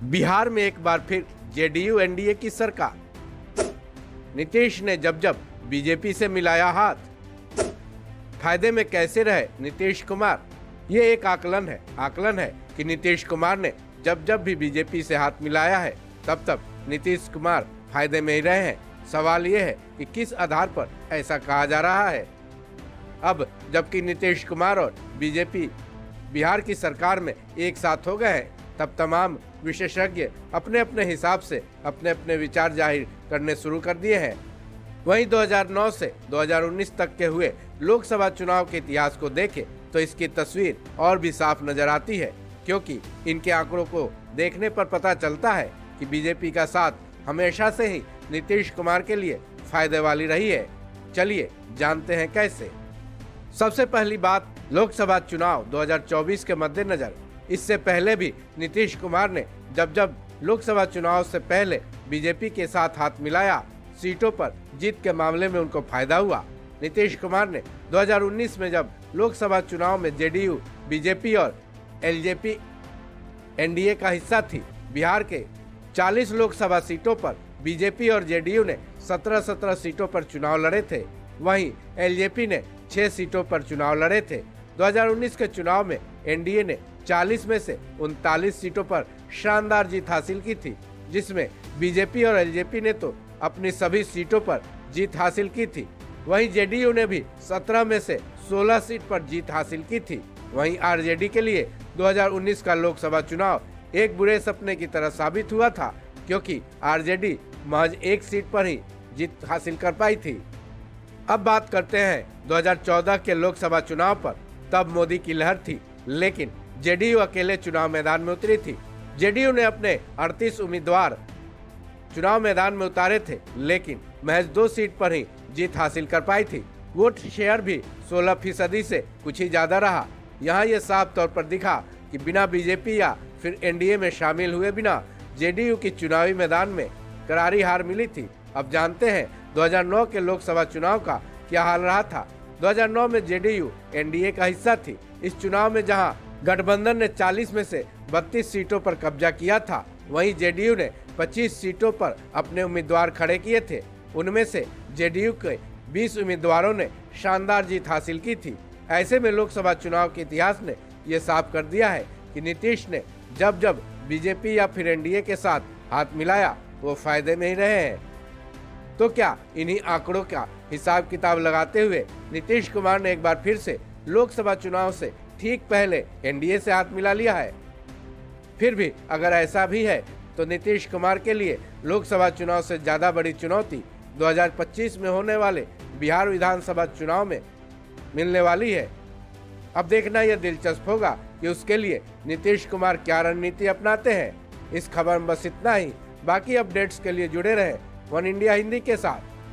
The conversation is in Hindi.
बिहार में एक बार फिर जेडीयू एनडीए की सरकार। नीतीश ने जब जब बीजेपी से मिलाया हाथ, फायदे में कैसे रहे नीतीश कुमार। ये एक आकलन है कि नीतीश कुमार ने जब जब भी बीजेपी से हाथ मिलाया है तब तब नीतीश कुमार फायदे में ही रहे हैं। सवाल ये है कि किस आधार पर ऐसा कहा जा रहा है। अब जबकि नीतीश कुमार और बीजेपी बिहार की सरकार में एक साथ हो गए हैं, तब तमाम विशेषज्ञ अपने अपने हिसाब से अपने अपने विचार जाहिर करने शुरू कर दिए हैं। वहीं 2009 से 2019 तक के हुए लोकसभा चुनाव के इतिहास को देखें तो इसकी तस्वीर और भी साफ नजर आती है, क्योंकि इनके आंकड़ों को देखने पर पता चलता है कि बीजेपी का साथ हमेशा से ही नीतीश कुमार के लिए फायदे वाली रही है। चलिए जानते हैं कैसे। सबसे पहली बात, लोकसभा चुनाव 2024 के मद्देनजर इससे पहले भी नीतीश कुमार ने जब जब लोकसभा चुनाव से पहले बीजेपी के साथ हाथ मिलाया, सीटों पर जीत के मामले में उनको फायदा हुआ। नीतीश कुमार ने 2019 में जब लोकसभा चुनाव में जेडीयू, बीजेपी और एलजेपी एनडीए का हिस्सा थी, बिहार के 40 लोकसभा सीटों पर बीजेपी और जेडीयू ने 17 सीटों पर चुनाव लड़े थे। वहीं एलजेपी ने 6 सीटों पर चुनाव लड़े थे। 2019 के चुनाव में एनडीए ने 40 में से 39 सीटों पर शानदार जीत हासिल की थी, जिसमें बीजेपी और एलजेपी ने तो अपनी सभी सीटों पर जीत हासिल की थी। वहीं जेडीयू ने भी 17 में से 16 सीट पर जीत हासिल की थी। वहीं आरजेडी के लिए 2019 का लोकसभा चुनाव एक बुरे सपने की तरह साबित हुआ था, क्योंकि आरजेडी महज एक सीट पर ही जीत हासिल कर पाई थी। अब बात करते हैं 2014 के लोकसभा चुनाव पर। तब मोदी की लहर थी, लेकिन जेडीयू अकेले चुनाव मैदान में उतरी थी। जेडीयू ने अपने 38 उम्मीदवार चुनाव मैदान में उतारे थे, लेकिन महज 2 सीट पर ही जीत हासिल कर पाई थी। वोट शेयर भी 16% से कुछ ही ज्यादा रहा। यहाँ ये साफ तौर पर दिखा कि बिना बीजेपी या फिर एनडीए में शामिल हुए बिना जेडीयू की चुनावी मैदान में करारी हार मिली थी। अब जानते हैं 2009 के लोकसभा चुनाव का क्या हाल रहा था। 2009 में जेडीयू एनडीए का हिस्सा थी। इस चुनाव में जहां गठबंधन ने 40 में से 32 सीटों पर कब्जा किया था, वहीं जेडीयू ने 25 सीटों पर अपने उम्मीदवार खड़े किए थे। उनमें से जेडीयू के 20 उम्मीदवारों ने शानदार जीत हासिल की थी। ऐसे में लोकसभा चुनाव के इतिहास ने यह साफ कर दिया है कि नीतीश ने जब जब बीजेपी या फिर एनडीए के साथ हाथ मिलाया, वो फायदे में ही रहे हैं। तो क्या इन्हीं आंकड़ों का हिसाब किताब लगाते हुए नीतीश कुमार ने एक बार फिर से लोकसभा चुनाव से ठीक पहले एनडीए से हाथ मिला लिया है? फिर भी अगर ऐसा भी है तो नीतीश कुमार के लिए लोकसभा चुनाव से ज्यादा बड़ी चुनौती 2025 में होने वाले बिहार विधानसभा चुनाव में मिलने वाली है। अब देखना यह दिलचस्प होगा कि उसके लिए नीतीश कुमार क्या रणनीति अपनाते हैं। इस खबर में बस इतना ही। बाकी अपडेट्स के लिए जुड़े रहें वन इंडिया हिंदी के साथ।